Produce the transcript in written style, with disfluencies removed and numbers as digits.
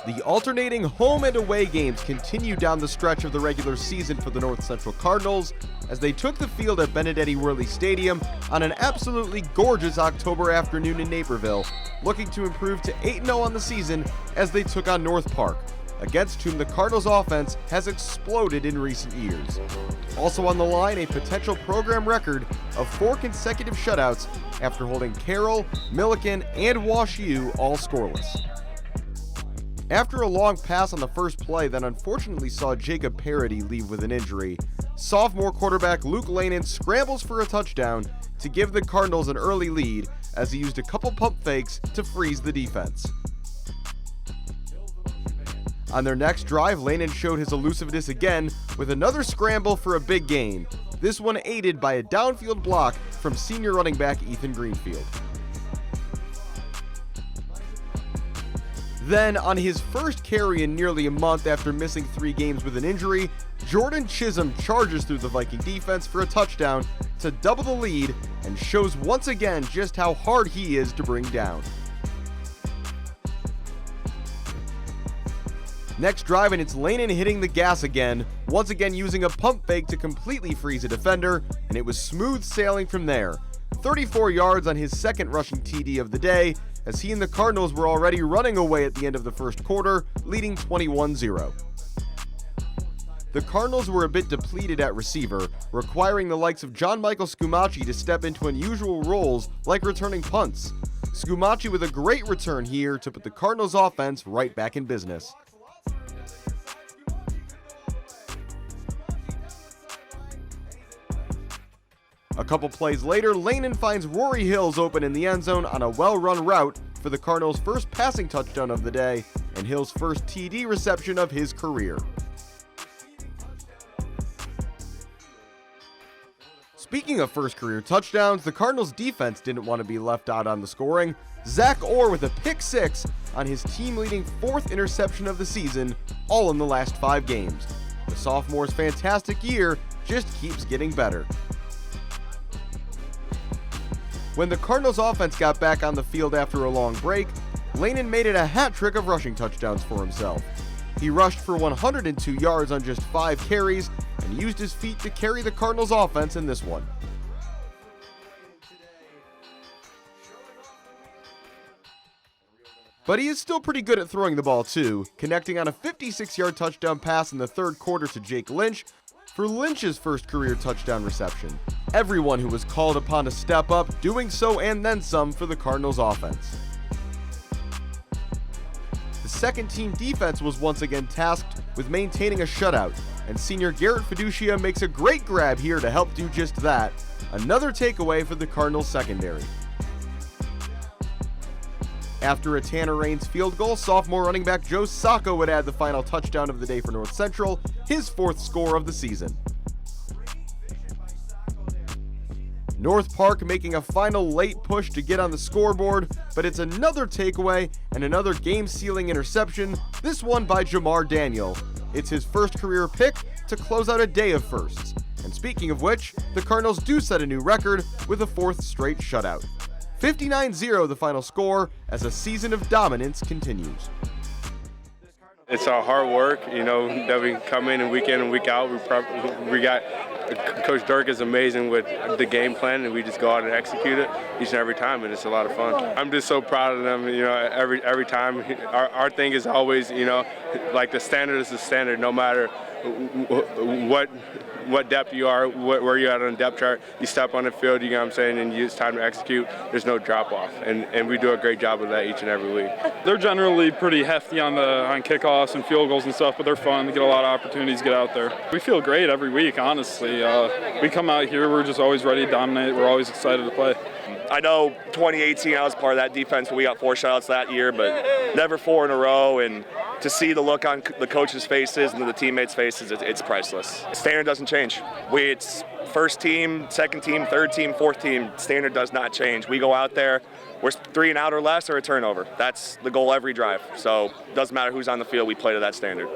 The alternating home and away games continued down the stretch of the regular season for the North Central Cardinals as they took the field at Benedetti-Wehrli Stadium on an absolutely gorgeous October afternoon in Naperville, looking to improve to 8-0 on the season as they took on North Park, against whom the Cardinals offense has exploded in recent years. Also on the line, a potential program record of 4 consecutive shutouts after holding Carroll, Milliken, and Wash U all scoreless. After a long pass on the first play that unfortunately saw Jacob Parody leave with an injury, sophomore quarterback Luke Lehnen scrambles for a touchdown to give the Cardinals an early lead as he used a couple pump fakes to freeze the defense. On their next drive, Lehnen showed his elusiveness again with another scramble for a big gain, this one aided by a downfield block from senior running back Ethan Greenfield. Then, on his first carry in nearly a month after missing 3 games with an injury, Jordan Chisholm charges through the Viking defense for a touchdown to double the lead and shows once again just how hard he is to bring down. Next drive, and it's Lehnen hitting the gas again, once again using a pump fake to completely freeze a defender, and it was smooth sailing from there. 34 yards on his second rushing TD of the day, as he and the Cardinals were already running away at the end of the first quarter, leading 21-0. The Cardinals were a bit depleted at receiver, requiring the likes of John Michael Scumaci to step into unusual roles like returning punts. Scumaci with a great return here to put the Cardinals offense right back in business. A couple plays later, Lehnen finds Rory Hills open in the end zone on a well-run route for the Cardinals' first passing touchdown of the day and Hills' first TD reception of his career. Speaking of first career touchdowns, the Cardinals' defense didn't want to be left out on the scoring. Zach Orr with a pick 6 on his team-leading 4th interception of the season, all in the last 5 games. The sophomore's fantastic year just keeps getting better. When the Cardinals offense got back on the field after a long break, Lehnen made it a hat trick of rushing touchdowns for himself. He rushed for 102 yards on just 5 carries and used his feet to carry the Cardinals offense in this one. But he is still pretty good at throwing the ball too, connecting on a 56-yard touchdown pass in the third quarter to Jake Lynch for Lynch's first career touchdown reception. Everyone who was called upon to step up, doing so and then some for the Cardinals offense. The second team defense was once again tasked with maintaining a shutout, and senior Garrett Fiducia makes a great grab here to help do just that. Another takeaway for the Cardinals secondary. After a Tanner Raines field goal, sophomore running back Joe Sacco would add the final touchdown of the day for North Central, his 4th score of the season. North Park making a final late push to get on the scoreboard, but it's another takeaway and another game-sealing interception, this one by Jamar Daniel. It's his first career pick to close out a day of firsts. And speaking of which, the Cardinals do set a new record with a 4th straight shutout. 59-0 the final score as a season of dominance continues. It's our hard work, that we come in and week out. We got Coach Dirk is amazing with the game plan, and we just go out and execute it each and every time, and it's a lot of fun. I'm just so proud of them. Every time. Our thing is always, like the standard is the standard, no matter what depth you are, where you're at on the depth chart. You step on the field, you know what I'm saying, and it's time to execute. There's no drop off, and we do a great job of that each and every week. They're generally pretty hefty on kickoffs and field goals and stuff, but they're fun. They get a lot of opportunities to get out there. We feel great every week, honestly. We come out here, we're just always ready to dominate. We're always excited to play. I know 2018 I was part of that defense, but we got 4 shutouts that year, but never 4 in a row. And to see the look on the coaches' faces and the teammates' faces, it's priceless. Standard doesn't change. It's first team, second team, third team, fourth team. Standard does not change. We go out there, we're 3 and out or less or a turnover. That's the goal every drive. So it doesn't matter who's on the field, we play to that standard.